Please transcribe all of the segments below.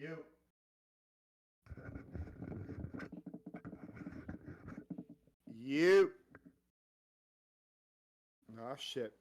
You. You. Oh shit.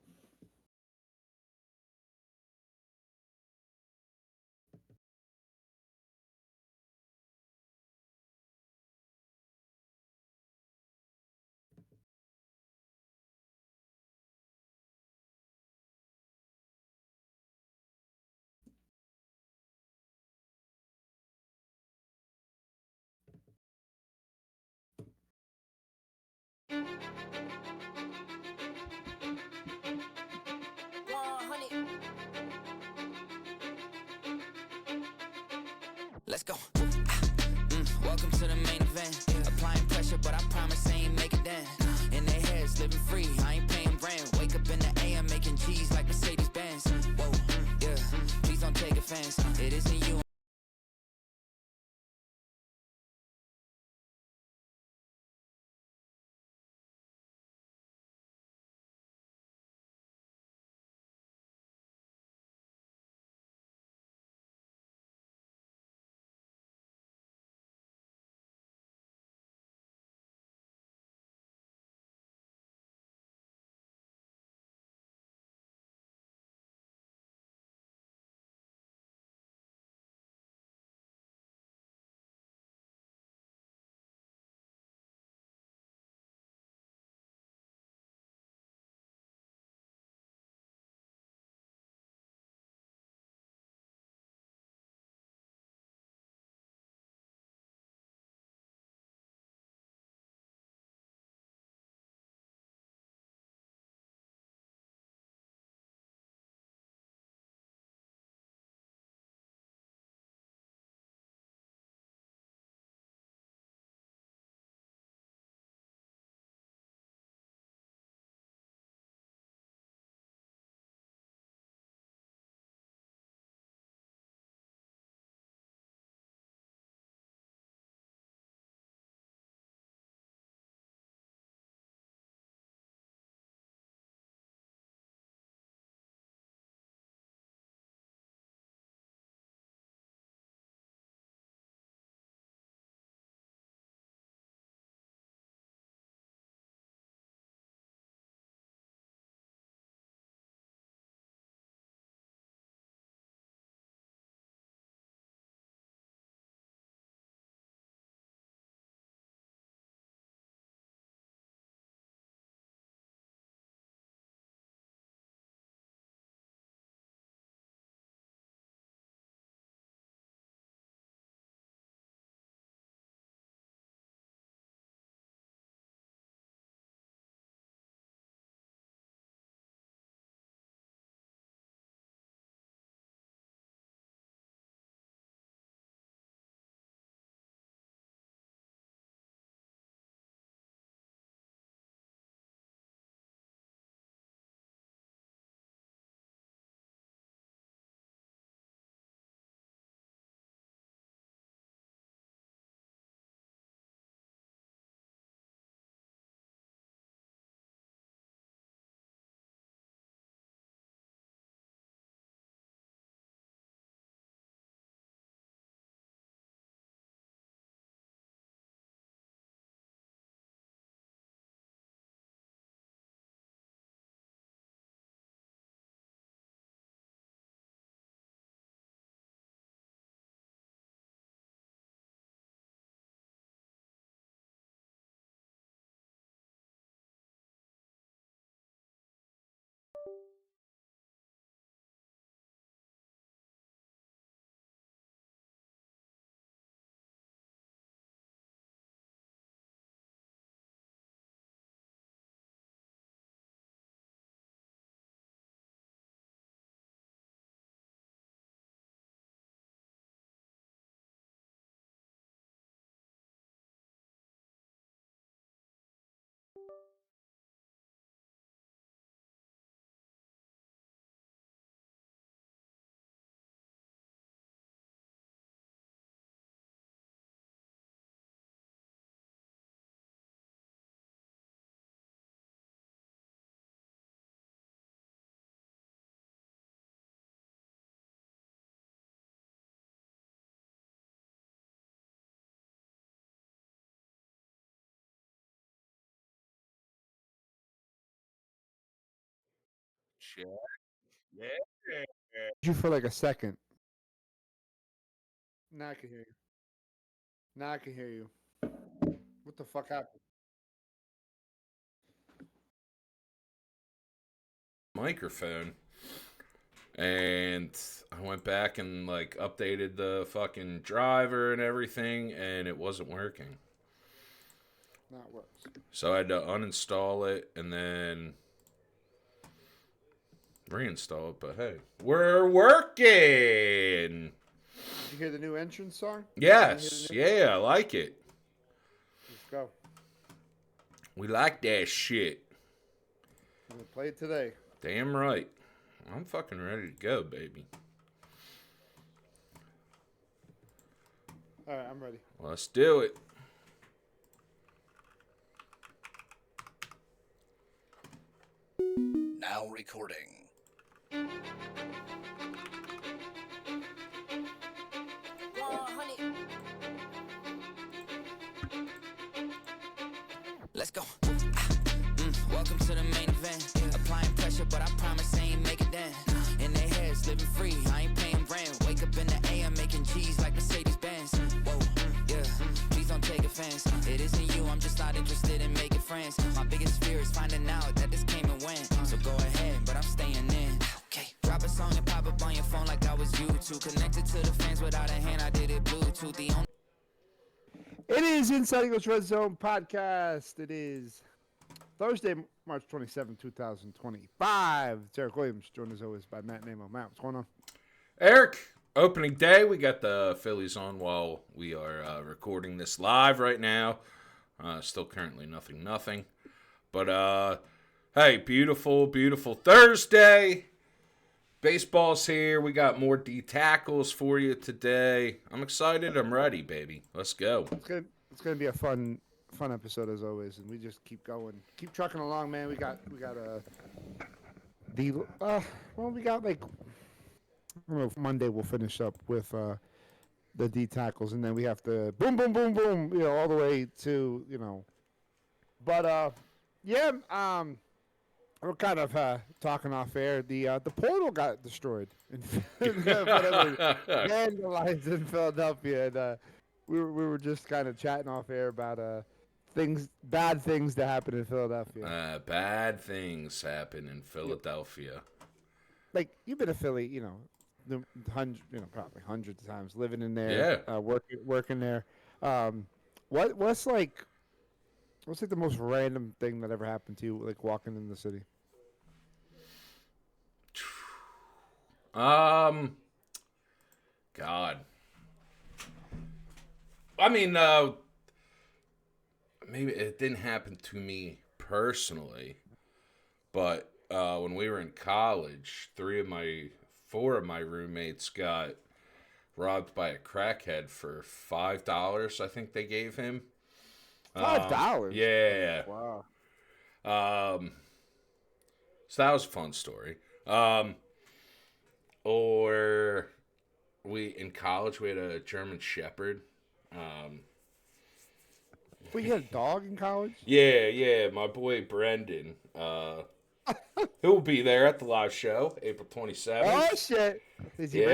Let's go. Welcome to the main event. Applying pressure, but I promise I ain't making that. In their heads, living free, I ain't paying rent. Wake up in the AM, making cheese like Mercedes Benz. Whoa, yeah, please don't take offense. It isn't you. Check. Yeah. You for like a second. Now I can hear you. Now I can hear you. What the fuck happened? Microphone. And I went back and like updated the fucking driver and everything, and it wasn't working. Now it works. So I had to uninstall it and then reinstall it. But hey, we're working. Did you hear the new entrance song? Yes, yeah, I like it. Let's go. We like that shit. I'm gonna play it today. Damn right. I'm fucking ready to go, baby. All right, I'm ready. Let's do it. Now recording. Let's go. Welcome to the main event. Applying pressure, but I promise I ain't making that. In their heads, living free, I ain't paying rent. Wake up in the AM, making cheese like Mercedes Benz. Whoa, yeah, please don't take offense. It isn't you, I'm just not interested in making friends. My biggest fear is finding out that this came and went. So go ahead, but I'm staying in. Okay, drop a song and pop up on your phone like I was YouTube. Connected to the fans without a hand, I did it Bluetooth. The only It is Inside Eagles Redzone podcast. It is Thursday, March 27, 2025. It's Eric Williams, joined as always by Matt Namo. Matt, what's going on? Eric, opening day. We got the Phillies on while we are recording this live right now. Still currently nothing. But, hey, beautiful Thursday. Baseball's here. We got more D tackles for you today. I'm excited. I'm ready, baby. Let's go. It's gonna be a fun episode as always, and we just keep going, keep trucking along, man. We got we got like, I don't know if Monday we'll finish up with the D tackles, and then we have to boom, all the way to But yeah, we're kind of talking off air. The portal got destroyed and vandalized in Philadelphia, and we were just kind of chatting off air about bad things that happen in Philadelphia. Bad things happen in Philadelphia. Like, you've been to Philly, probably hundreds of times, living in there, working there. What's like the most random thing that ever happened to you, like walking in the city? God. I mean, maybe it didn't happen to me personally, but when we were in college, 4 of my roommates got robbed by a crackhead for $5. I think they gave him. $5? Yeah. Wow. So that was a fun story. Or in college we had a German Shepherd. Wait, you had a dog in college? Yeah, my boy Brendan. He'll be there at the live show, April 27th. Oh shit! Is he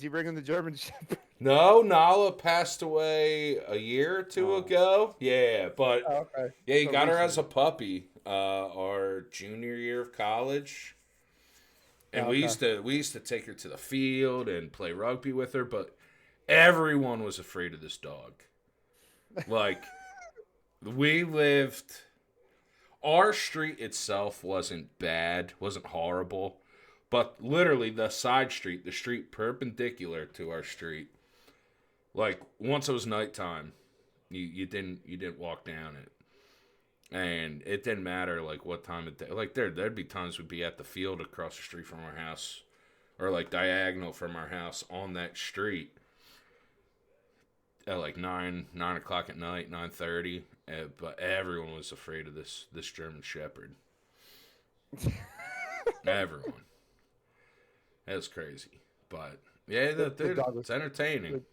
bringing the German Shepherd? No, Nala passed away a year or two ago. Yeah, but okay. Yeah, he got her as a puppy our junior year of college. And we used to take her to the field and play rugby with her, but everyone was afraid of this dog. Like, our street itself wasn't bad, wasn't horrible, but literally the side street, the street perpendicular to our street, like, once it was nighttime, you didn't walk down it. And it didn't matter, like, what time of day. Like, there'd be times we'd be at the field across the street from our house, or, like, diagonal from our house on that street at, like, 9 o'clock at night, 9:30. But everyone was afraid of this German Shepherd. Everyone. It was crazy. But, yeah, it's entertaining.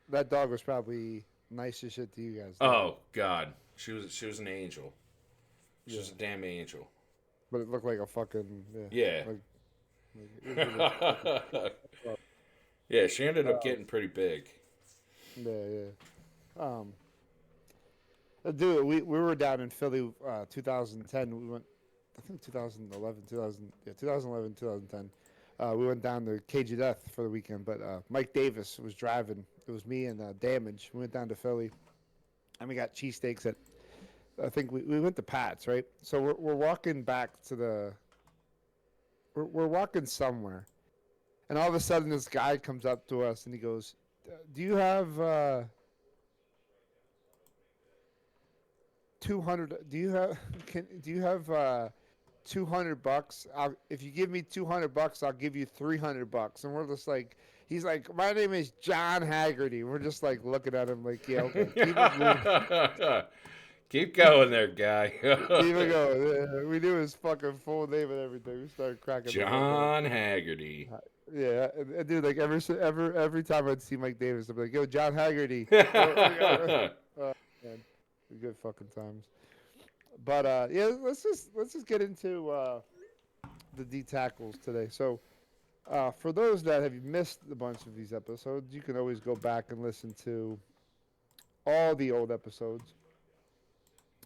That dog was probably nice as shit to you guys. Oh, God. She was an angel. She was a damn angel. but it looked like a fucking Yeah. it was fucking, Yeah, she ended up getting pretty big. yeah. Um, dude, we were down in Philly, 2010. We went, I think 2011, 2011, 2010. We went down to Cage of Death for the weekend, but Mike Davis was driving. It was me and Damage. We went down to Philly, and we got cheesesteaks at. I think we went to Pat's, right? So we're walking back to the. We're walking somewhere, and all of a sudden this guy comes up to us and he goes, "Do you have 200? Do you have do you have $200? If you give me $200, I'll give you $300." And we're just like, he's like, "My name is John Haggerty." We're just like looking at him like, "Yeah, okay, keep it moving." Keep going there, guy. Keep it going. Yeah, we knew his fucking full name and everything. We started cracking. John Haggerty. Yeah, and dude, like every time I'd see Mike Davis, I'd be like, "Yo, John Haggerty." Man, good fucking times. But yeah, let's just get into the D tackles today. So, for those that have missed a bunch of these episodes, you can always go back and listen to all the old episodes.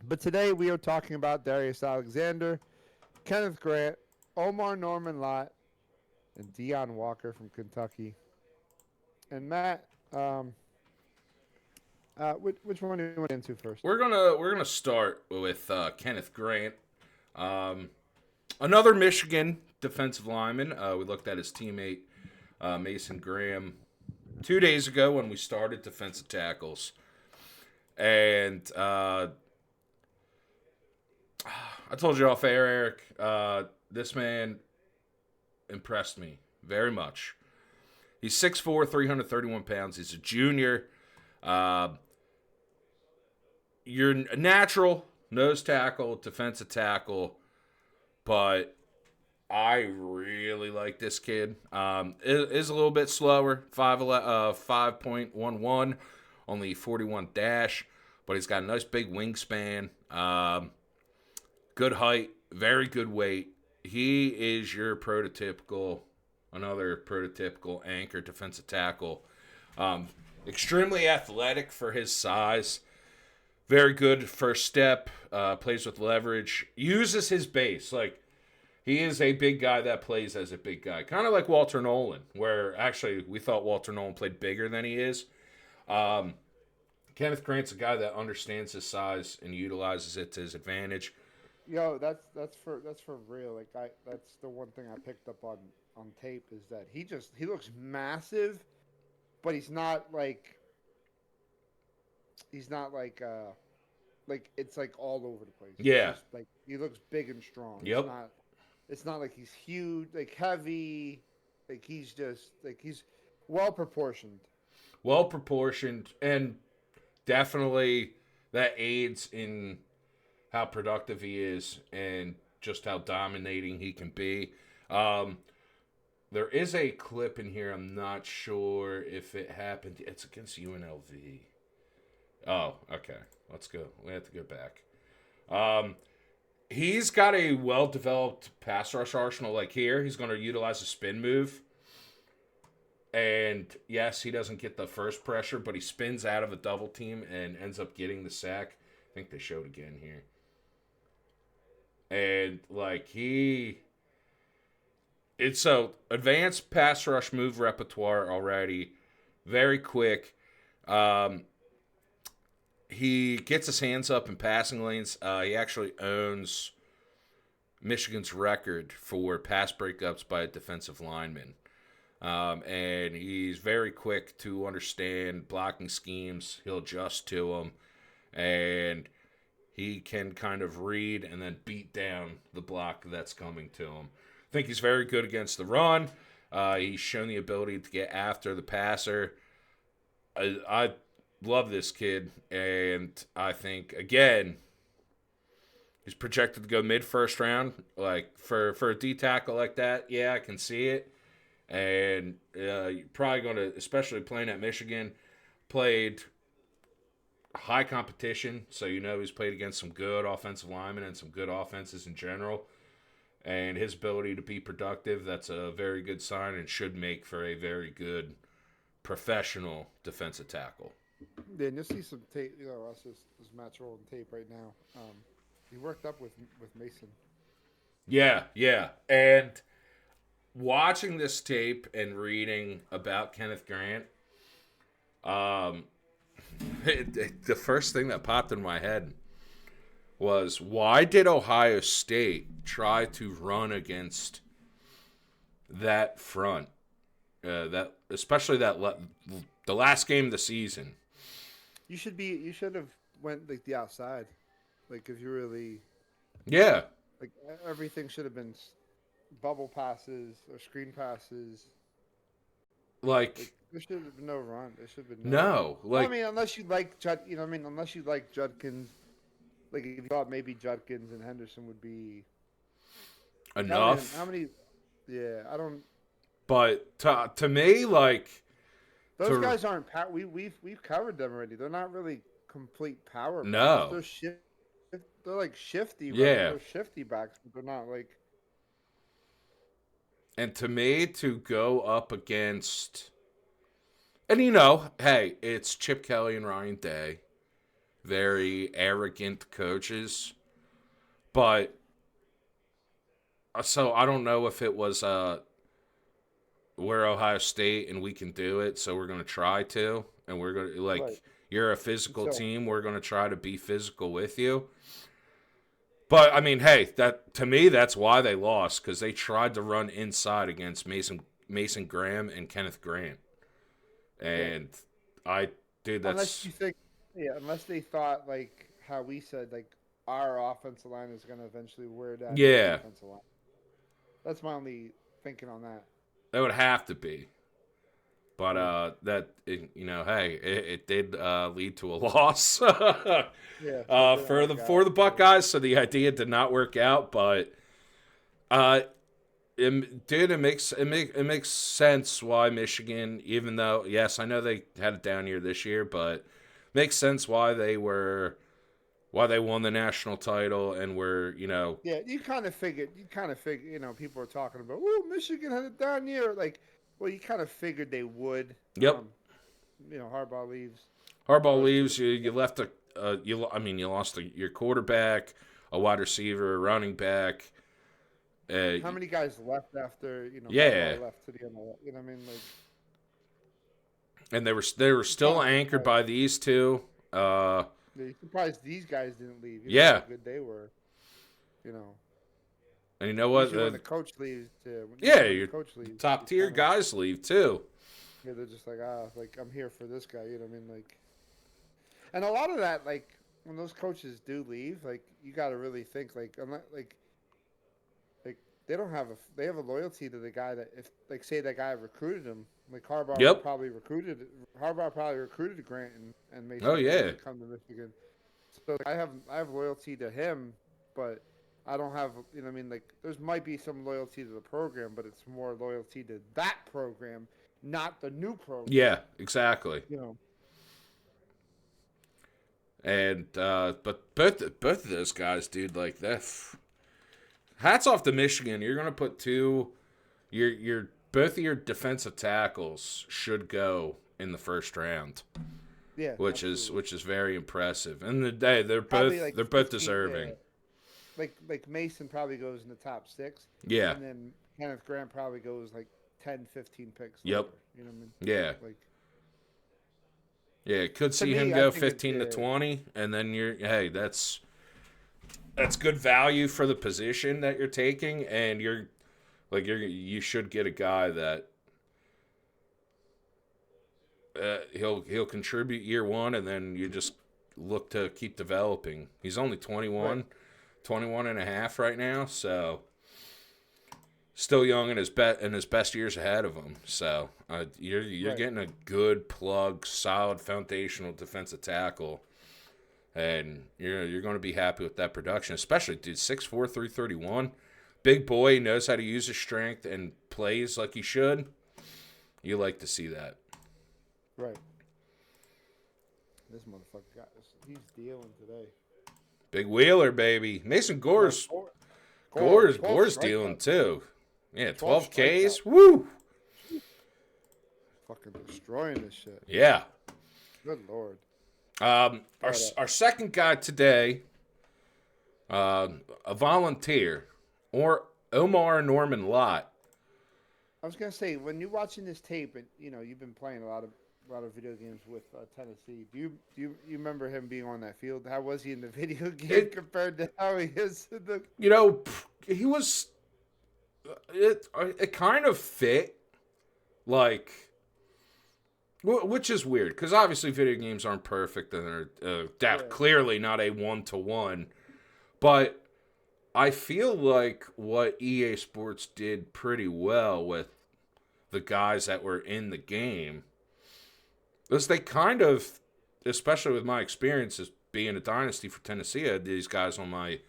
But today we are talking about Darius Alexander, Kenneth Grant, Omar Norman Lott, and Deion Walker from Kentucky. And Matt, which one do you want into first? We're gonna start with Kenneth Grant, another Michigan defensive lineman. We looked at his teammate Mason Graham 2 days ago when we started defensive tackles, and I told you off air, Eric. This man impressed me very much. He's 6'4", 331 pounds. He's a junior. You're a natural nose tackle, defensive tackle, but I really like this kid. It is a little bit slower, 5.11, only 41 dash, but he's got a nice big wingspan, good height, very good weight. He is your another prototypical anchor defensive tackle. Extremely athletic for his size. Very good first step. Plays with leverage. Uses his base. Like, he is a big guy that plays as a big guy. Kind of like Walter Nolan, where actually we thought Walter Nolan played bigger than he is. Kenneth Grant's a guy that understands his size and utilizes it to his advantage. Yo, that's for real. Like that's the one thing I picked up on tape is that he looks massive, but he's not like it's like all over the place. Yeah. Just, like he looks big and strong. Yep. It's not like he's huge, like heavy. Like he's just like he's well proportioned. Well proportioned, and definitely that aids in how productive he is and just how dominating he can be. There is a clip in here. I'm not sure if it happened. It's against UNLV. Oh, okay. Let's go. We have to go back. He's got a well-developed pass rush arsenal. Like here, he's going to utilize a spin move. And yes, he doesn't get the first pressure, but he spins out of a double team and ends up getting the sack. I think they showed again here. And like it's a advanced pass rush move repertoire already. Very quick. He gets his hands up in passing lanes. He actually owns Michigan's record for pass breakups by a defensive lineman. And he's very quick to understand blocking schemes. He'll adjust to them. And he can kind of read and then beat down the block that's coming to him. I think he's very good against the run. He's shown the ability to get after the passer. I love this kid, and I think, again, he's projected to go mid-first round. Like, for a D tackle like that, yeah, I can see it. And you're probably going to, especially playing at Michigan, played high competition, so you know he's played against some good offensive linemen and some good offenses in general. and his ability to be productive, that's a very good sign and should make for a very good professional defensive tackle. Yeah, and you'll see some tape. You know, us this match rolling tape right now. He worked up with Mason. Yeah, yeah. And watching this tape and reading about Kenneth Grant, um, the first thing that popped in my head was, why did Ohio State try to run against that front? That especially the last game of the season. You should have went like the outside, like if you really Yeah, like everything should have been bubble passes or screen passes. Like like there should have been no run. There should have been no. no, Well, I like mean, unless you like you know, what I mean, unless you like Judkins. Like if you thought maybe Judkins and Henderson would be enough. How many? Yeah, I don't. But to me, like Those to guys aren't. We've covered them already. They're not really complete power backs. no, They're They're like shifty. Right? yeah, They're shifty backs, but they're not like. and to me to go up against, and you know, hey, it's Chip Kelly and Ryan Day, very arrogant coaches, but so I don't know if it was we're Ohio State and we can do it, so we're gonna try to, and we're gonna like Right. you're a physical So team, we're gonna try to be physical with you. But I mean, hey, that to me that's why they lost, because they tried to run inside against Mason Graham and Kenneth Grant, and I dude, unless that's you think, yeah, unless they thought like how we said like our offensive line is going to eventually wear down your yeah, defensive line. That's my only thinking on that. that would have to be. But you know, hey, it did lead to a loss Yeah, so it didn't for work the out. Buckeyes. So the idea did not work out, but uh, it makes sense why Michigan, even though yes, I know they had a down year this year, but makes sense why they won the national title and were, you know, Yeah, you kind of figured. You know, people are talking about, oh, Michigan had a down year. Like, well, you kind of figured they would. yep. You know, Harbaugh leaves. Harbaugh Goes to leaves. You left you lost your quarterback, a wide receiver, a running back. How many guys left after Yeah, Harbaugh left to the NFL? You know what I mean? Like, and they were still anchored by these two. you're surprised these guys didn't leave. You know Yeah, how good they were. You know, and you know what? usually when the coach leaves, Yeah, when the your coach leaves, top it's tier kinda- guys leave too. Yeah, they're just like I'm here for this guy. You know what I mean? Like, and a lot of that, like when those coaches do leave, like you got to really think, like, I'm not like they don't have they have a loyalty to the guy that if like say that guy recruited him, like Yep. Harbaugh probably recruited Grant and Mason Oh Graham yeah. to come to Michigan. So I have loyalty to him, but I don't have, you know what I mean, like there's might be some loyalty to the program, but it's more loyalty to that program, not the new program. Yeah, exactly. You know. And but both of those guys, dude, like that. Hats off to Michigan. You're gonna put your both of your defensive tackles should go in the first round. Yeah. Which absolutely. is very impressive. And they're Probably both like they're both 15, deserving. yeah. Like Mason probably goes in the top 6. Yeah. And then Kenneth Grant probably goes like 10, 15 picks. Yep. Later, you know what I mean? Yeah. Like Yeah, could see me, him I go think it- 15 to yeah. 20, and then that's good value for the position that you're taking, and you should get a guy that he'll contribute year one, and then you just look to keep developing. He's only 21, Right. 21 and a half right now, so still young in his best years ahead of him. So you're Right. getting a good plug, solid foundational defensive tackle, and you're going to be happy with that production. Especially, dude, 6'4", 331, big boy, knows how to use his strength and plays like he should. You like to see that. Right. This motherfucker he's dealing today. Big wheeler, baby. Mason Gore's 12 Gore's dealing strikeouts. too. Yeah, 12 12 Ks. strikeouts. Woo. Fucking destroying this shit. Yeah. Good lord. Our But, our second guy today, a volunteer, or Omar Norman Lott. I was gonna say, when you're watching this tape, and you've been playing a lot of video games with Tennessee. Do you remember him being on that field? How was he in the video game compared to how he is in the? He was. It kind of fit, like, which is weird because obviously video games aren't perfect and they're clearly not a 1-to-1. But I feel like what EA Sports did pretty well with the guys that were in the game is they kind of, especially with my experiences being a dynasty for Tennessee, I had these guys on my,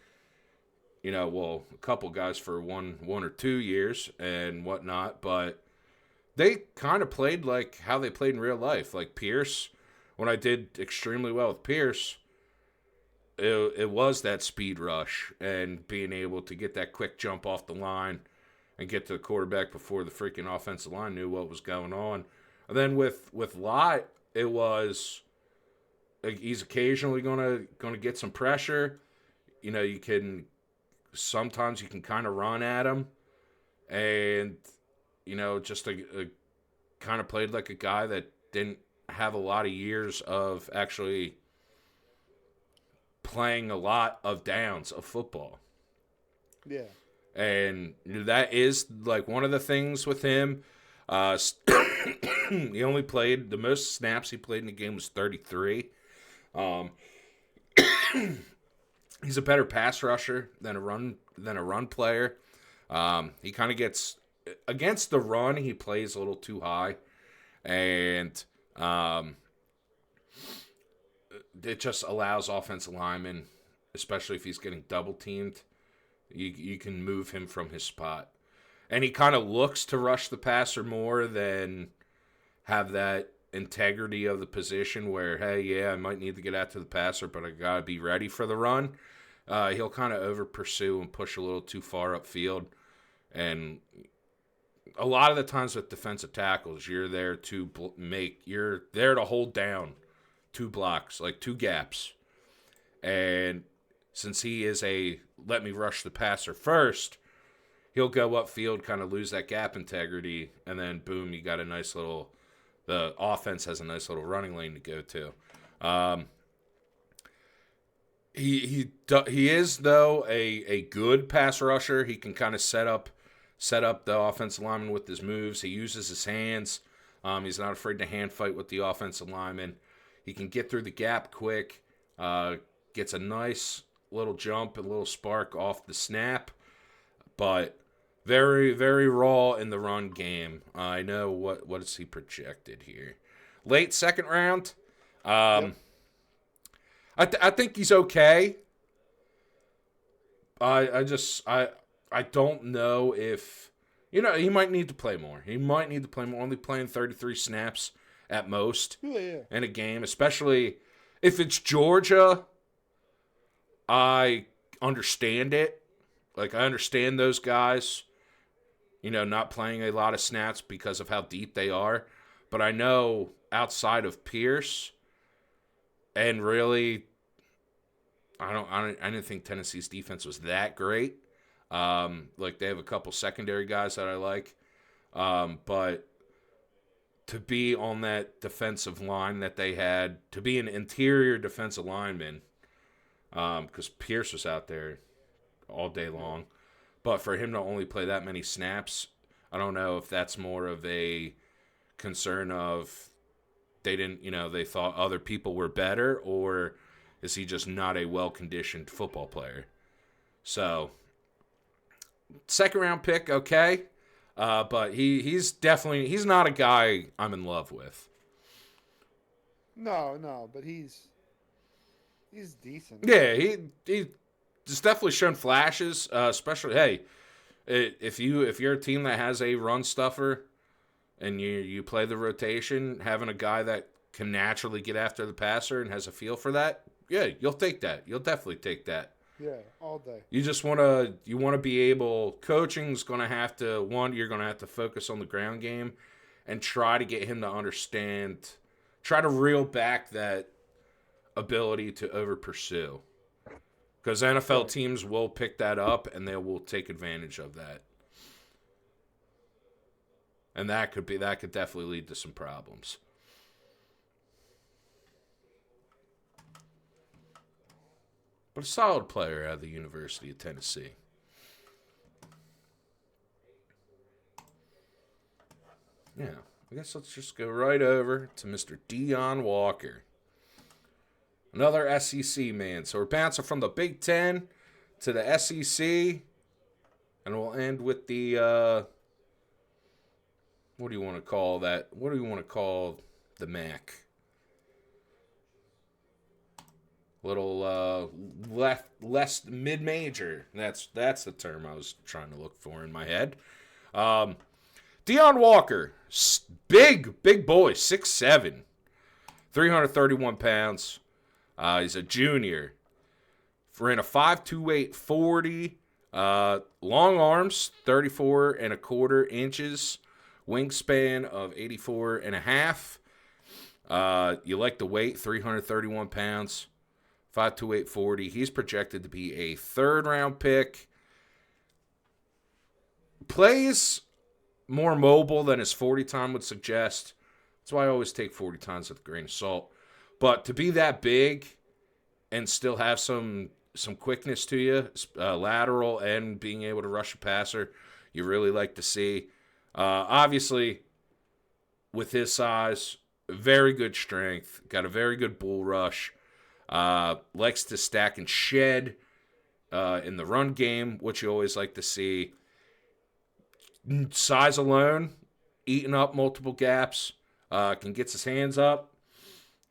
a couple guys for one or 2 years and whatnot, but they kind of played like how they played in real life. Like Pierce, when I did extremely well with Pierce, it was that speed rush and being able to get that quick jump off the line and get to the quarterback before the freaking offensive line knew what was going on. And then with Lott, it was like he's occasionally gonna get some pressure. Sometimes you can kind of run at him, and just a kind of played like a guy that didn't have a lot of years of actually playing a lot of downs of football. Yeah. And that is like one of the things with him. He only played, the most snaps he played in the game was 33. He's a better pass rusher than a run player. He kind of gets against the run. He plays a little too high, and it just allows offensive linemen, especially if he's getting double teamed, you can move him from his spot. And he kind of looks to rush the passer more than have that integrity of the position where, hey, yeah, I might need to get out to the passer, but I got to be ready for the run. He'll kind of over pursue and push a little too far upfield. And a lot of the times with defensive tackles, you're there to hold down 2 blocks, like 2 gaps. And since he is let me rush the passer first, he'll go upfield, kind of lose that gap integrity, and then boom, you got the offense has a nice little running lane to go to. He is though a good pass rusher. He can kind of set up the offensive lineman with his moves. He uses his hands. He's not afraid to hand fight with the offensive lineman. He can get through the gap quick. Gets a nice little jump, a little spark off the snap, but very, very raw in the run game. I know what is he projected here? Late second round. Yep. I think he's okay. I don't know if he might need to play more. He might need to play more. Only playing 33 snaps at most in a game, especially if it's Georgia. I understand it. Like, I understand those guys, not playing a lot of snaps because of how deep they are. But I know outside of Pierce, and really, I didn't think Tennessee's defense was that great. Like, they have a couple secondary guys that I like. But to be on that defensive line that they had, to be an interior defensive lineman, because Pierce was out there all day long. But for him to only play that many snaps, I don't know if that's more of a concern of they thought other people were better, or is he just not a well-conditioned football player? So, second round pick, okay. But he's not a guy I'm in love with. No, but he's decent. Yeah, he's definitely shown flashes. Especially, hey, if you're a team that has a run stuffer and you play the rotation, having a guy that can naturally get after the passer and has a feel for that, yeah, you'll take that. You'll definitely take that. Yeah, all day. You just want to be able. Coaching's going to have to you're going to have to focus on the ground game and try to get him to understand, try to reel back that ability to over pursue. Because NFL teams will pick that up and they will take advantage of that. And that could definitely lead to some problems. But a solid player out of the University of Tennessee. Yeah, I guess let's just go right over to Mr. Deion Walker. Another SEC man. So we're bouncing from the Big Ten to the SEC. And we'll end with the, what do you want to call that? What do you want to call the MAC? Little less mid-major. That's the term I was trying to look for in my head. Deion Walker, big boy, 6'7", 331 pounds. He's a junior. Ran a 5.28 40. Long arms, 34 and a quarter inches. Wingspan of 84 and a half. You like the weight, 331 pounds. 5.28 40. He's projected to be a third-round pick. Plays more mobile than his 40 time would suggest. That's why I always take 40 times with a grain of salt. But to be that big and still have some quickness to you, lateral and being able to rush a passer, you really like to see. Obviously, with his size, very good strength, got a very good bull rush. Likes to stack and shed in the run game, which you always like to see. Size alone, eating up multiple gaps, can get his hands up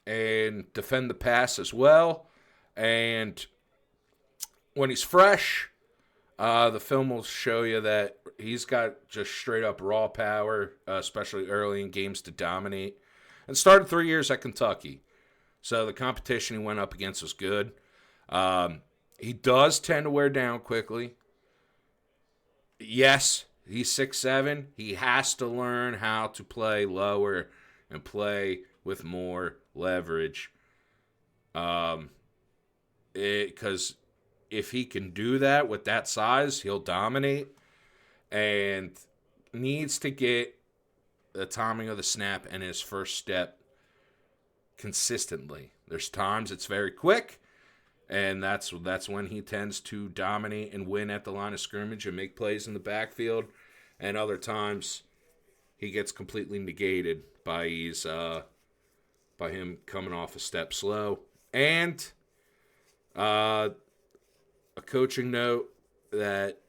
and defend the pass as well. And when he's fresh, the film will show you that he's got just straight up raw power, especially early in games to dominate. And started 3 years at Kentucky. So the competition he went up against was good. He does tend to wear down quickly. Yes, he's 6'7". He has to learn how to play lower and play with more leverage. Because if he can do that with that size, he'll dominate. And needs to get the timing of the snap and his first step consistently. There's times it's very quick, and that's when he tends to dominate and win at the line of scrimmage and make plays in the backfield. And other times he gets completely negated by him coming off a step slow. And a coaching note that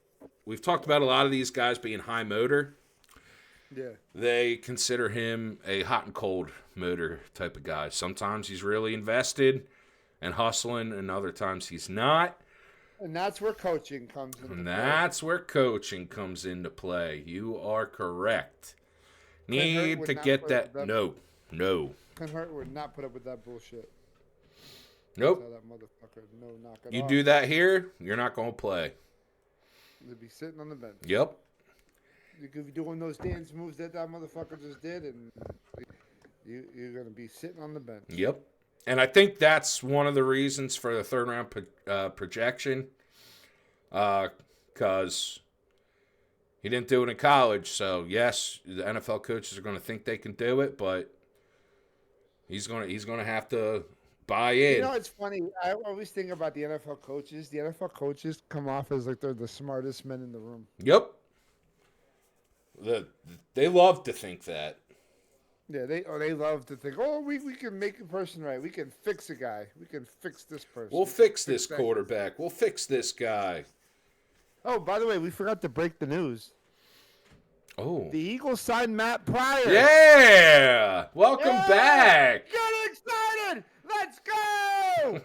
we've talked about a lot of these guys being high motor. Yeah. They consider him a hot and cold motor type of guy. Sometimes he's really invested and hustling, and other times he's not. And that's where coaching comes into play. That's where coaching comes into play. You are correct. Need to get that. No. Ken Hurt would not put up with that bullshit. Nope. Tell that motherfucker, no, knock it You off. do that here, you're not going to play. You'd be sitting on the bench. Yep. You could be doing those dance moves that motherfucker just did, and you're going to be sitting on the bench. Yep. And I think that's one of the reasons for the third-round projection, because he didn't do it in college. So, yes, the NFL coaches are going to think they can do it, but he's going to have to buy in. You know, it's funny. I always think about the NFL coaches. The NFL coaches come off as like they're the smartest men in the room. Yep. They love to think that. Yeah, they love to think, we can make a person right. We can fix a guy. We can fix this person. We'll fix this quarterback. We'll fix this guy. Oh, by the way, we forgot to break the news. Oh. The Eagles signed Matt Pryor. Yeah! Welcome back! Get excited! Let's go!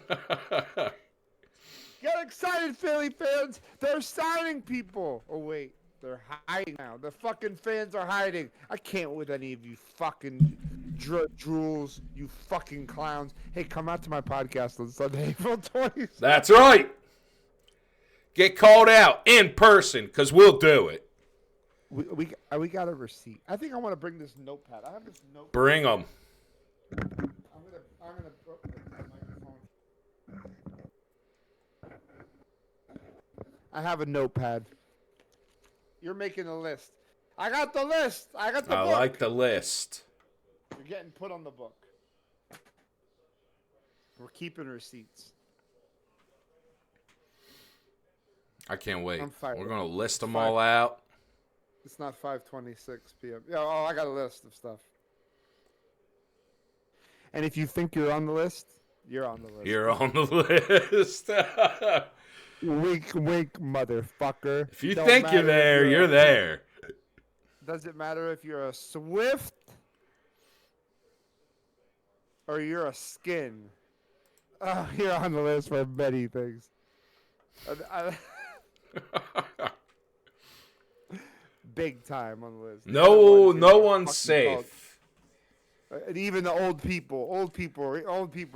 Get excited, Philly fans. They're signing people. Oh, wait. They're hiding now. The fucking fans are hiding. I can't with any of you fucking drools, you fucking clowns. Hey, come out to my podcast on Sunday, April 20th. That's right. Get called out in person, because we'll do it. We got a receipt. I think I want to bring this notepad. I have this notepad. Bring them. I'm gonna put the microphone. I have a notepad. You're making a list. I got the list. I got the I book. like the list. You're getting put on the book. We're keeping receipts. I can't wait. I'm fired We're up. going to list them all out. It's not 5:26 p.m. Yeah, oh, I got a list of stuff. And if you think you're on the list, you're on the list. You're on the list. Wink, wink, motherfucker. If you Don't think you're matter if there, you're there. Doesn't matter if you're a Swift or you're a Skin. You're on the list for many things. Big time on the list. No one's safe. And even the old people are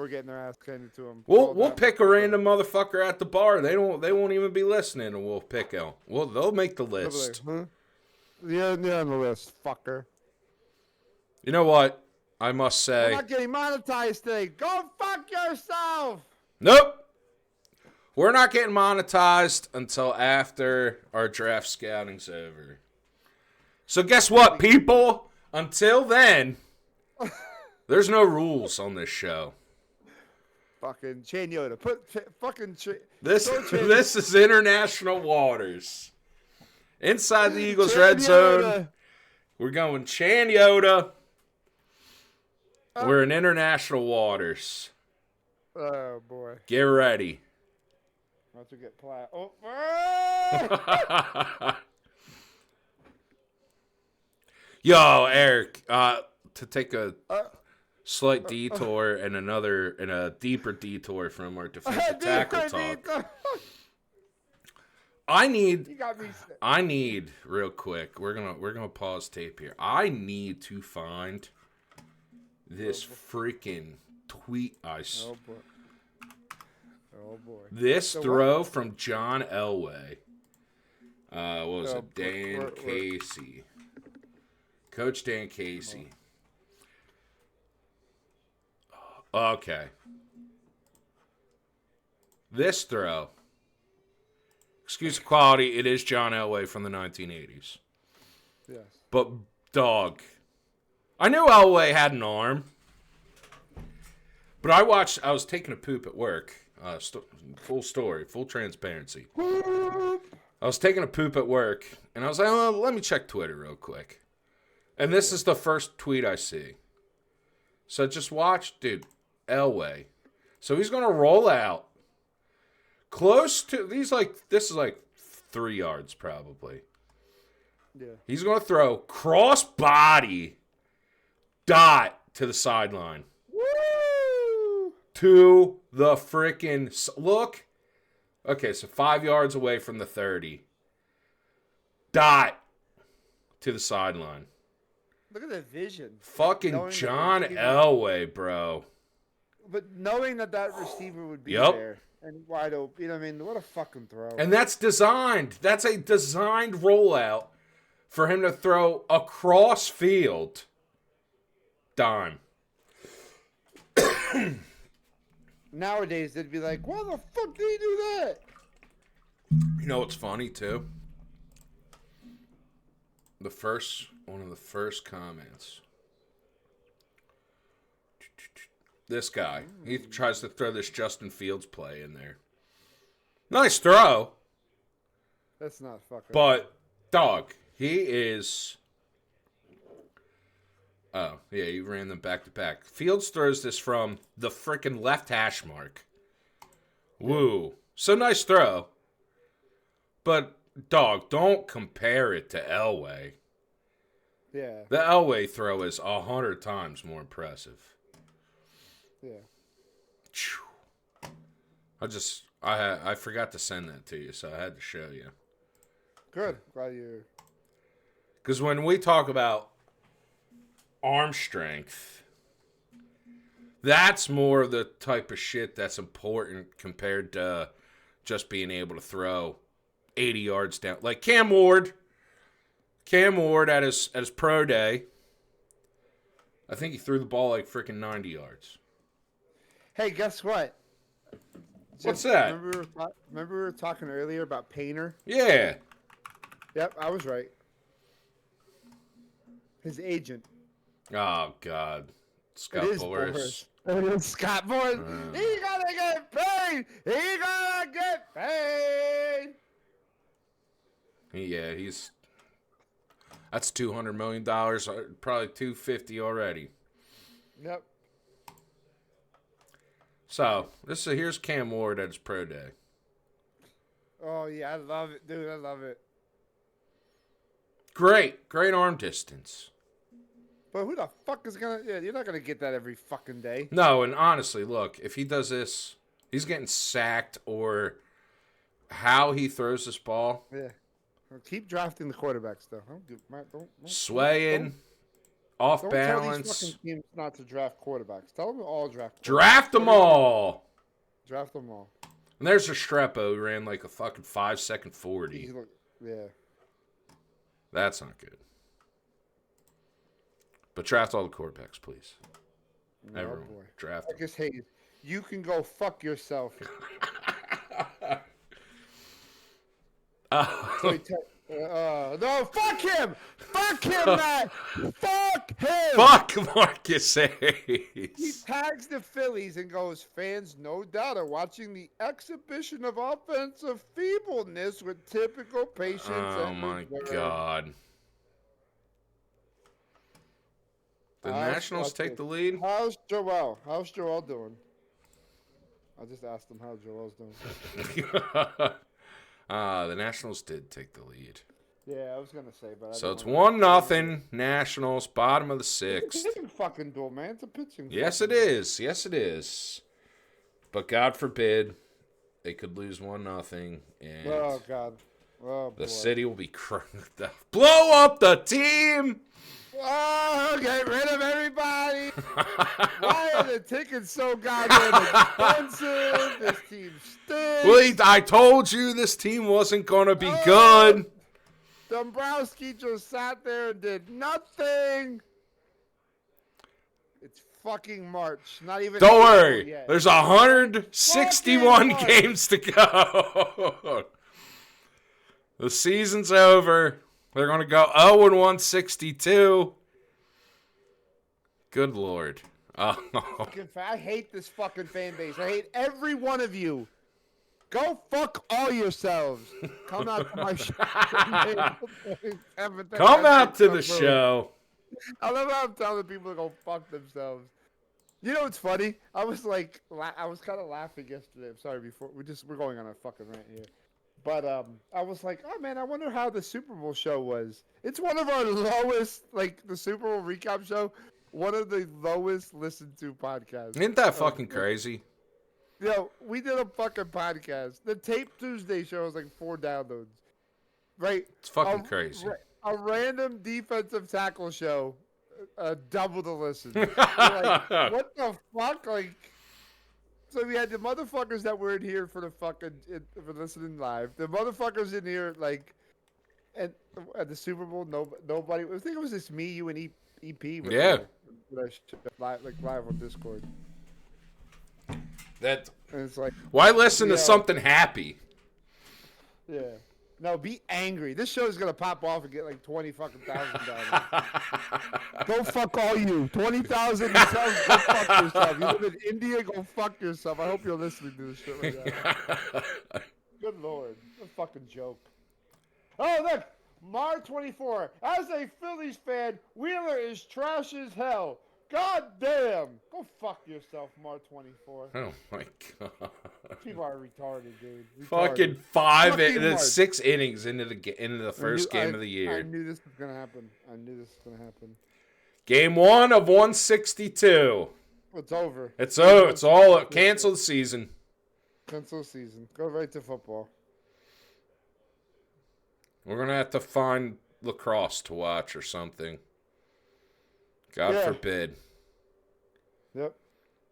getting their ass handed to them. We'll pick a random motherfucker at the bar. They won't even be listening, and we'll pick them. Well, they'll make the list. Huh? You're on the list, fucker. You know what? I must say. We're not getting monetized today. Go fuck yourself. Nope. We're not getting monetized until after our draft scouting's over. So guess what, people? Until then, there's no rules on this show. Fucking Chain Yoda. This is international waters. Inside the Eagles Chan red zone. Yoda. We're going Chan Yoda. We're in international waters. Oh boy. Get ready. About to get plat. Yo, Eric, to take a slight detour and a deeper detour from our defensive tackle talk. I need real quick. We're gonna pause tape here. I need to find this freaking tweet I saw. Oh boy. Oh boy. This throw from John Elway. What was it? Dan Casey. Coach Dan Casey. Okay. This throw. Excuse the quality, it is John Elway from the 1980s. Yes. But, dog. I knew Elway had an arm. But I was taking a poop at work. Full story, full transparency. I was taking a poop at work, and I was like, oh, let me check Twitter real quick. And this is the first tweet I see. So just watch, dude, Elway. So he's going to roll out. Close to, this is like 3 yards probably. Yeah. He's going to throw cross body dot to the sideline. Woo! To the freaking look. Okay, so 5 yards away from the 30. Dot to the sideline. Look at the vision. Fucking John Elway, bro. But knowing that receiver would be there and wide open, you know what I mean? What a fucking throw. And that's designed. That's a designed rollout for him to throw across field. Dime. Nowadays, they'd be like, why the fuck did he do that? You know what's funny, too? One of the first comments. This guy, he tries to throw this Justin Fields play in there. Nice throw. That's not fucking. But, dog, he is. Oh, yeah, he ran them back to back. Fields throws this from the frickin' left hash mark. Woo. So nice throw. But, dog, don't compare it to Elway. Yeah. The Elway throw is 100 times more impressive. Yeah. I forgot to send that to you, so I had to show you. Good. Glad you're. Because when we talk about arm strength, that's more the type of shit that's important compared to just being able to throw 80 yards down. Like Cam Ward at his pro day, I think he threw the ball like freaking 90 yards. Hey, guess what? What's that? Remember we were talking earlier about Painter? Yeah. Yep, I was right. His agent. Oh, God. Scott It is Boras. It is Scott Boras. He gonna get paid. He gonna get paid. Yeah, that's $200 million, probably $250 already. Yep. So, here's Cam Ward at his pro day. Oh, yeah, I love it, dude. I love it. Great arm distance. But who the fuck is gonna... Yeah, you're not gonna get that every fucking day. No, and honestly, look, if he does this, he's getting sacked or how he throws this ball. Yeah. Well, keep drafting the quarterbacks, though. Don't swaying, off don't balance. Tell these fucking teams not to draft quarterbacks. Tell them to all draft quarterbacks. Draft them all. Draft them all. And there's Restrepo who ran like a fucking 5-second 40. Yeah. That's not good. But draft all the quarterbacks, please. No, Everyone, boy. draft them. Marcus Hayes, you can go fuck yourself. No, fuck him! Fuck him, Matt! Fuck him! Fuck Marcus Hayes! He tags the Phillies and goes, fans no doubt are watching the exhibition of offensive feebleness with typical patience. Oh and my reserve." God. The Nationals take the lead? How's Joel? How's Joel doing? I just asked him how Joel's doing. The Nationals did take the lead. Yeah, I was gonna say, but So it's 1-0 Nationals, bottom of the It's a sixth. pitching fucking duel, man. It's a pitching. Yes, it is. Yes, it is. But God forbid they could lose 1-0, and Oh God. Oh boy. the city will be blow up the team. Oh, get rid of everybody. Why are the tickets so goddamn expensive? This team stinks. Well, I told you this team wasn't going to be good. Dombrowski just sat there and did nothing. It's fucking March. Not even. Don't April worry. yet. There's 161 Fucking games to go. The season's over. They're going to go 0-162. Good Lord. Oh. I hate this fucking fan base. I hate every one of you. Go fuck all yourselves. Come out to my show. Come out to the show. I love how I'm telling people to go fuck themselves. You know what's funny? I was kind of laughing yesterday. I'm sorry. We're going on a fucking rant here. But I was like, oh man, I wonder how the Super Bowl show was. It's one of our lowest, like the Super Bowl recap show, one of the lowest listened to podcasts. Isn't that fucking crazy? Yo, we did a fucking podcast. The Tape Tuesday show was like 4 downloads. Right? It's fucking crazy. A random defensive tackle show, double the listen. Like, what the fuck? Like, so we had the motherfuckers that were in here for for listening live. The motherfuckers in here, like, at the Super Bowl, nobody. I think it was just me, you, and EP. Yeah. Live on Discord. That. And it's like, Why listen to something happy? yeah. No, be angry. This show is gonna pop off and get like 20 fucking thousand dollars. Go fuck all you. 20,000 yourself. Go fuck yourself. You live in India. Go fuck yourself. I hope you're listening to this shit right now. Good Lord, what a fucking joke. Oh look, Mar 24. As a Phillies fan, Wheeler is trash as hell. God damn. Go fuck yourself, Mar 24. Oh my God. People are retarded, dude. Fucking Fucking 6 innings into the first game of the year. I knew this was gonna happen. Game 1 of 162. It's over. It's all canceled season. Cancel season. Go right to football. We're gonna have to find lacrosse to watch or something. God forbid. Yep.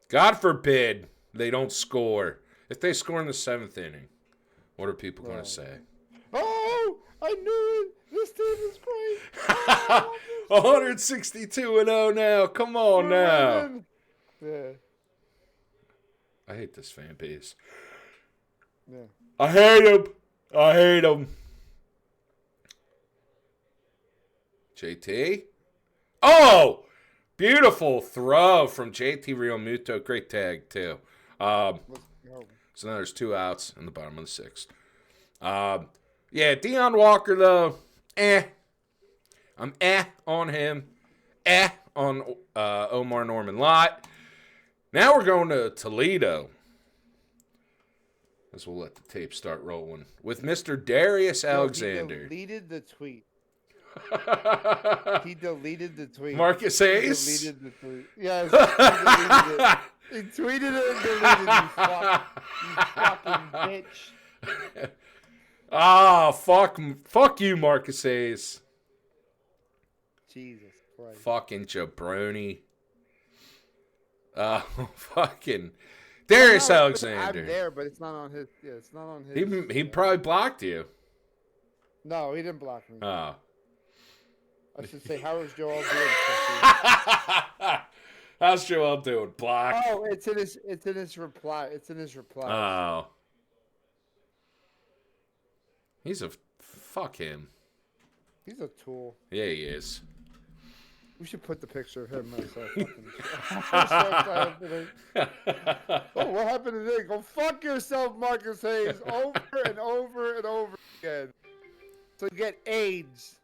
God forbid they don't score. If they score in the 7th inning, what are people going to say? Oh, I knew it. This team is great. 162-0 now. Come on now. Winning. Yeah. I hate this fan base. Yeah. I hate him. JT. Oh, beautiful throw from JT Realmuto. Great tag too. Let's go. So now there's 2 outs in the bottom of the 6th. Yeah, Deion Walker though. I'm on him. On Omar Norman Lott. Now we're going to Toledo. As we'll let the tape start rolling with Mr. Darius Alexander. He deleted the tweet. He deleted the tweet. Marcus Hayes? He deleted the tweet. Yes, he deleted it. He tweeted it and deleted it. You fucking bitch. Ah, fuck you, Marcus Hayes. Jesus Christ. Fucking jabroni. Fucking Darius Alexander. I'm there, but it's not on his. Yeah, it's not on his. He probably blocked you. No, he didn't block me. Oh. I should say, how is Joel doing? How's Joel doing? Block. Oh, it's in his reply. It's in his reply. Oh. Fuck him. He's a tool. Yeah, he is. We should put the picture of him myself. Oh, what happened today? Go fuck yourself, Marcus Hayes, over and over and over again. So you get AIDS.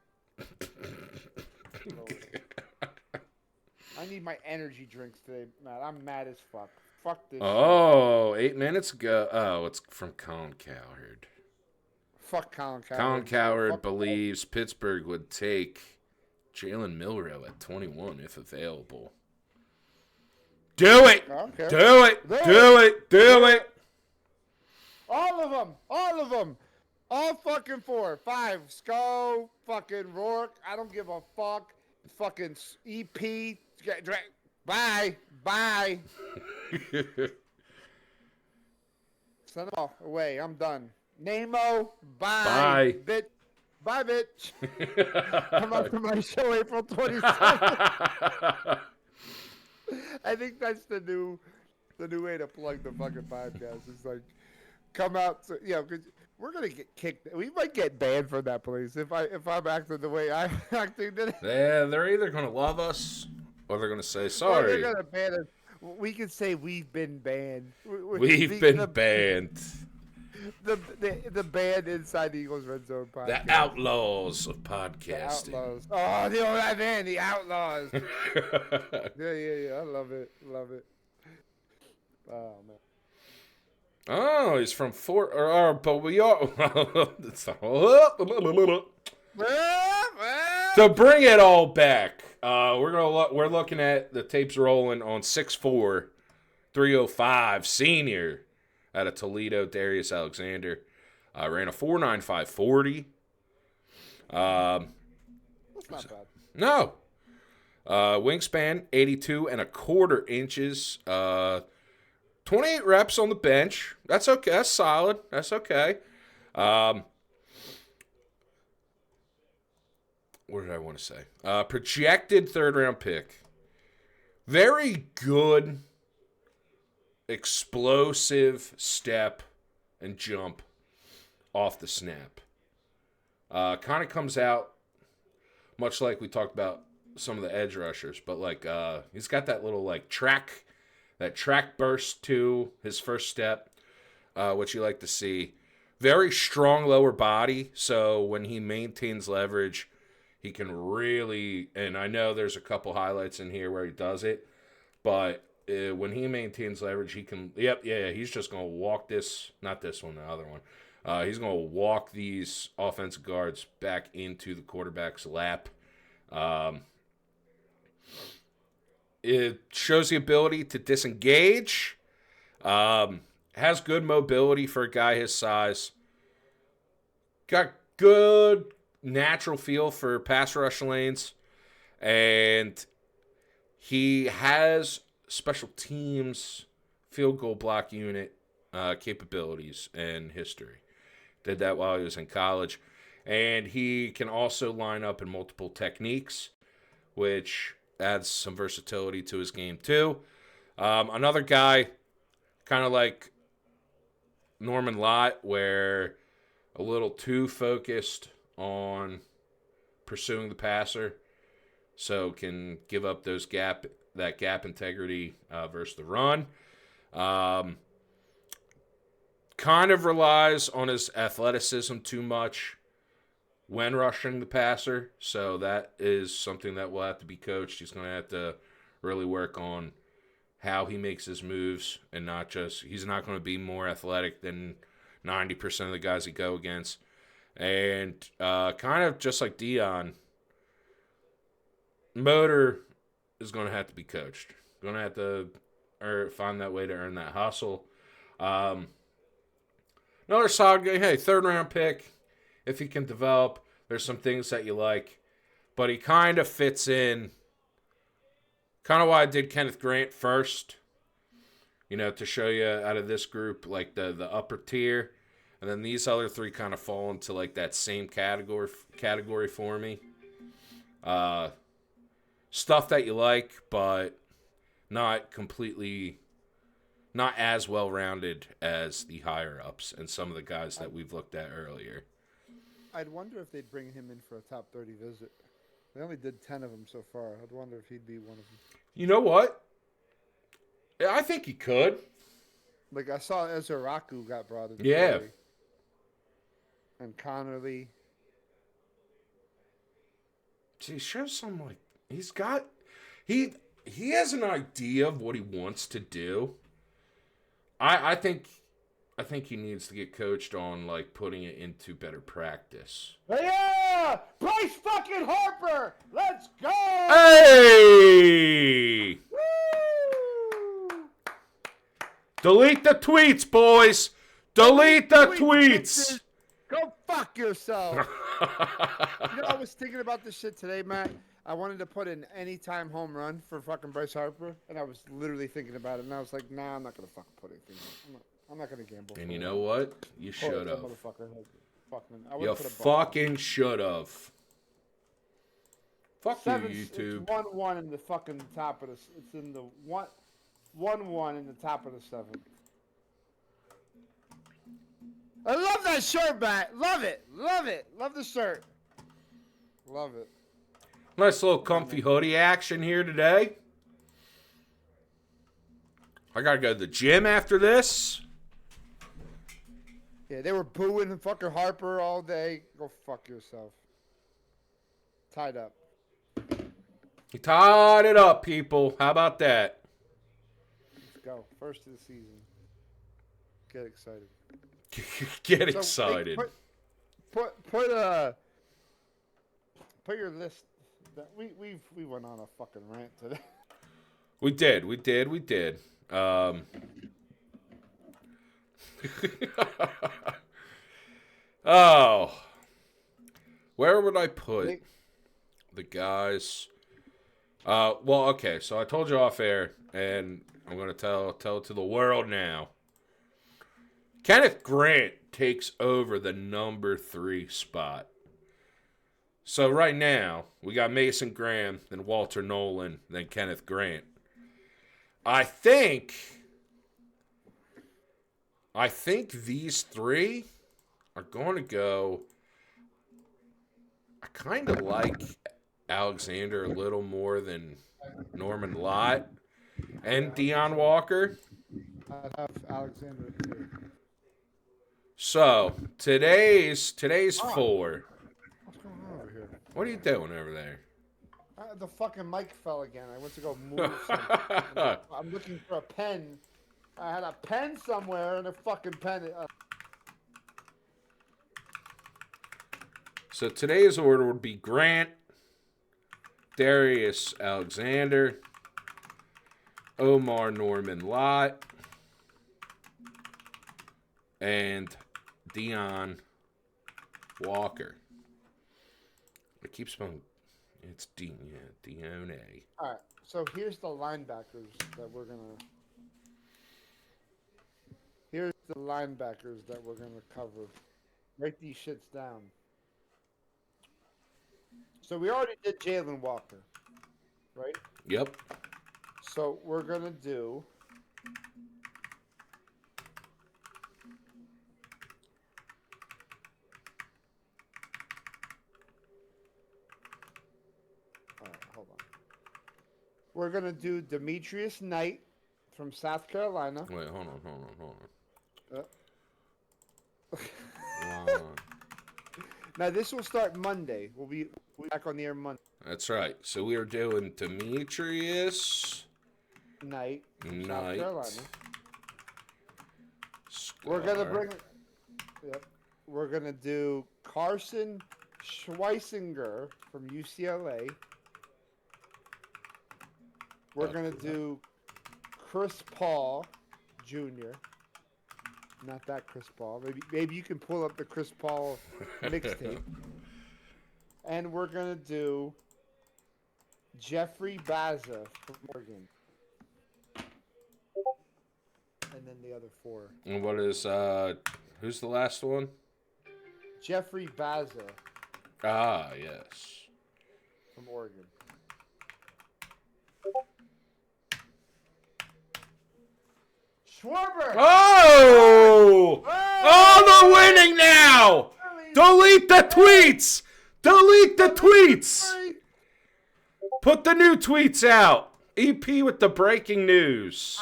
I need my energy drinks today, Matt. I'm mad as fuck. Fuck this. Oh, 8 minutes ago. Oh, it's from Colin Cowherd. Fuck Colin Cowherd. Colin Cowherd believes Pittsburgh would take Jalen Milroe at 21 if available. Do it! Okay. Do it! Do it! Do it! All of them! All of them! All fucking 4. 5. Sko, fucking Rourke. I don't give a fuck. Fucking EP. Bye. Bye. Send them all away. I'm done. Nemo. Bye. Bye. Bye, bitch. Come up to my show April 22nd. I think that's the new way to plug the fucking podcast. It's like, come out. So, because we're gonna get kicked. We might get banned from that place if I'm acting the way I'm acting today. Yeah, they're either gonna love us or they're gonna say Or sorry. they're gonna ban us. We can say we've been banned. We've been banned. The band inside the Eagles Red Zone podcast. The outlaws of The podcasting. Outlaws. Oh, the old man, the Outlaws. Yeah. I love it. Oh man. Oh, he's from Fort. But we are. To bring it all back, we're looking at the tapes rolling on 6'4", 305 senior out of Toledo, Darius Alexander. Ran a 4.95 40. That's not bad. No. Wingspan 82.25 inches. 28 reps on the bench. That's okay. That's solid. That's okay. What did I want to say? Projected 3rd round pick. Very good, explosive step and jump off the snap. Kind of comes out much like we talked about some of the edge rushers, but like he's got that little like track burst to his first step, which you like to see. Very strong lower body, so when he maintains leverage, he can really, and I know there's a couple highlights in here where he does it, but when he maintains leverage, he can, he's just going to walk this, not this one, the other one. He's going to walk these offensive guards back into the quarterback's lap. It shows the ability to disengage. Has good mobility for a guy his size. Got good natural feel for pass rush lanes. And he has special teams field goal block unit capabilities and history. Did that while he was in college. And he can also line up in multiple techniques, which adds some versatility to his game too. Another guy, kind of like Norman Lott, where a little too focused on pursuing the passer, so can give up that gap integrity versus the run. Um, kind of relies on his athleticism too much when rushing the passer, so that is something that will have to be coached. He's going to have to really work on how he makes his moves, and he's not going to be more athletic than 90% of the guys he go against. And kind of just like Dion, motor is going to have to be coached. Going to have to find that way to earn that hustle. Another solid guy. Hey, third round pick. If he can develop, there's some things that you like. But he kind of fits in. Kind of why I did Kenneth Grant first. To show you out of this group, like the upper tier. And then these other three kind of fall into like that same category for me. Stuff that you like, but not as well-rounded as the higher-ups and some of the guys that we've looked at earlier. I'd wonder if they'd bring him in for a top 30 visit. They only did 10 of them so far. I'd wonder if he'd be one of them. You know what? Yeah, I think he could. Like, I saw Ezra Raku got brought in. Yeah. And Connerly. He shows some, like, he has an idea of what he wants to do. I think he needs to get coached on, like, putting it into better practice. Yeah! Bryce fucking Harper! Let's go! Hey! Woo! Delete the tweets, boys! Delete the tweets! Go fuck yourself! I was thinking about this shit today, Matt. I wanted to put an anytime home run for fucking Bryce Harper, and I was literally thinking about it, and I was like, nah, I'm not going to fucking put anything on. I'm not going to gamble. And you know what? You should have. You fucking should have. Fuck you, YouTube. It's 1-1 in the fucking top of the... It's in the 1-1 in the top of the seventh. I love that shirt, Matt. Love it. Love it. Love the shirt. Love it. Nice little comfy hoodie action here today. I gotta go to the gym after this. Yeah, they were booing fucking Harper all day. Go fuck yourself. Tied up. He tied it up, people. How about that? Let's go. First of the season. Get excited. Get excited. Hey, put your list. We went on a fucking rant today. We did. Oh, where would I put the guys? Well, okay. So I told you off air, and I'm gonna tell it to the world now. Kenneth Grant takes over the number 3 spot. So right now, we got Mason Graham, then Walter Nolan, then Kenneth Grant. I think these 3 are going to go. I kind of like Alexander a little more than Norman Lott and Deion Walker. I'd have Alexander too. So today's 4. What's going on over here? What are you doing over there? The fucking mic fell again. I went to go move something. I'm looking for a pen. I had a pen somewhere and a fucking pen. So today's order would be Grant, Darius Alexander, Omar Norman Lott, and Deion Walker. I keep spelling. It's Dione. All right. So here's the linebackers that we're gonna. Here's the linebackers that we're gonna cover. Write these shits down. So we already did Jalen Walker, right? Yep. So we're gonna do. All right, hold on. We're gonna do Demetrius Knight from South Carolina. Wait, hold on. Uh, Hold on. now this will start Monday. We'll be back on the air Monday That's right. So we are doing Demetrius night from South Knight. Carolina. Scar. We're gonna bring. Yep. We're gonna do Carson Schweisinger from UCLA. We're gonna do Chris Paul Jr. Not that Chris Paul. Maybe you can pull up the Chris Paul mixtape. And we're gonna do Jeffrey Baza from Oregon. And then the other four. And what is who's the last one? Jeffrey Baza Ah, yes. from Oregon. Schwarber! Oh! Oh, they're winning now! Delete the tweets! Delete the tweets! Put the new tweets out. EP with the breaking news.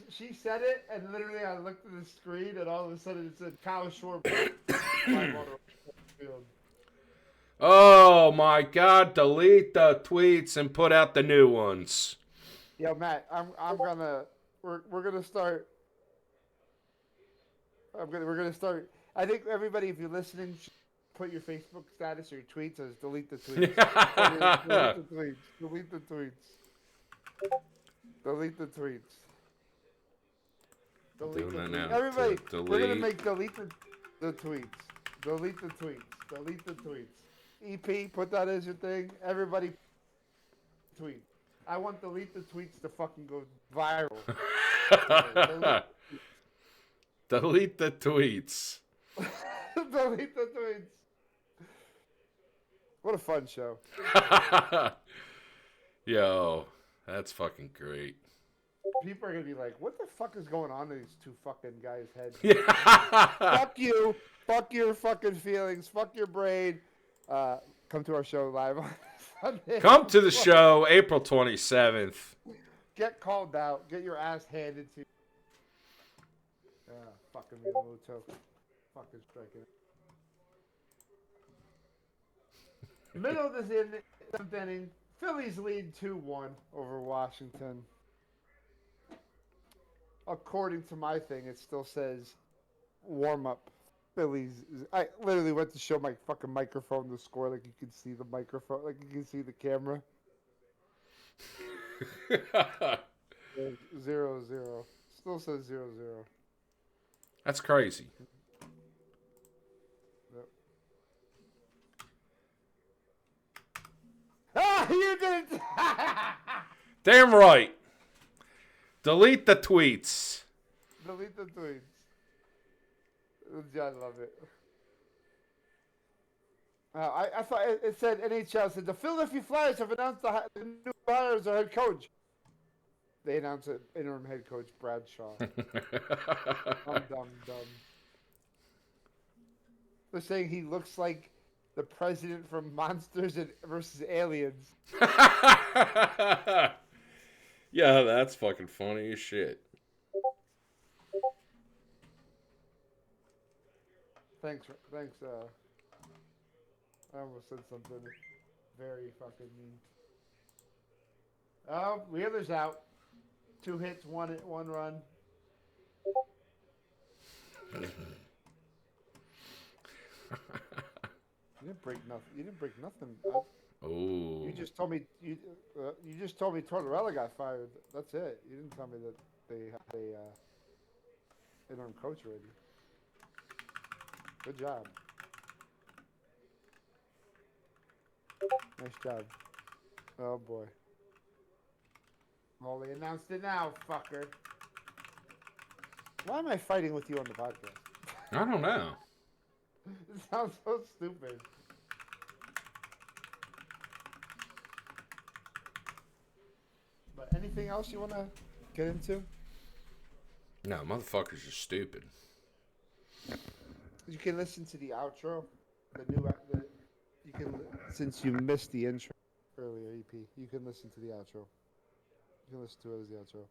She said it, and literally I looked at the screen, and all of a sudden it said Kyle Schwarber. Oh my God! Delete the tweets and put out the new ones. Yo, Matt, we're gonna start. We're gonna start. I think everybody, if you're listening, should put your Facebook status or your tweets as delete the tweets. Delete the tweets. Delete the tweets. Delete the tweets. Delete Doing the that tweets. now. Everybody, we're gonna Delete. make delete the tweets. Delete the tweets. Delete the tweets. EP, put that as your thing. Everybody, tweet. I want delete the tweets to fucking go viral. Delete the tweets. Delete the tweets. What a fun show. Yo, that's fucking great. People are gonna be like, "What the fuck is going on in these two fucking guys' heads?" Yeah. Fuck you. Fuck your fucking feelings. Fuck your brain. Come to our show live on Sunday. Come to the show April 27th. Get called out. Get your ass handed to you. Fucking Miyamoto. Fucking striking. Middle of the seventh inning. Phillies lead 2-1 over Washington. According to my thing, it still says warm up. Phillies. I literally went to show my fucking microphone the score, like you can see the microphone, like you can see the camera. 0-0. Still says 0-0. That's crazy. Yep. Ah, you did it! Damn right. Delete the tweets. Delete the tweets. I love it. I thought it said NHL said the Philadelphia Flyers have announced the new hire as their head coach. They announced it, interim head coach Bradshaw. Dumb. They're saying he looks like the president from Monsters versus Aliens. Yeah, that's fucking funny as shit. Thanks. I almost said something very fucking mean. Oh, Wheeler's out. 2 hits, 1 run. You didn't break nothing. Oh. You just told me Tortorella got fired. That's it. You didn't tell me that they had a interim coach already. Good job. Nice job. Oh boy. Well, they announced it now, fucker. Why am I fighting with you on the podcast? I don't know. It sounds so stupid. anything else you want to get into? No, motherfuckers are stupid. You can listen to the outro, you can since you missed the intro earlier, EP. You can listen to the outro. You can listen to it as the outro.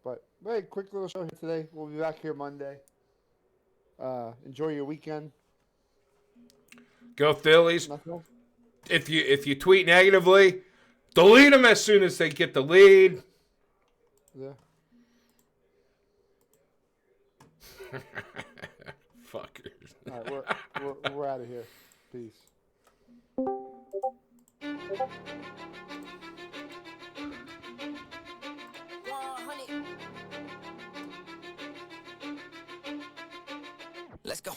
But hey, quick little show here today. We'll be back here Monday. Enjoy your weekend. Go Phillies. Nothing else? If you tweet negatively, delete them as soon as they get the lead. Yeah. Fuckers. All right, we're out of here. Peace. Let's go.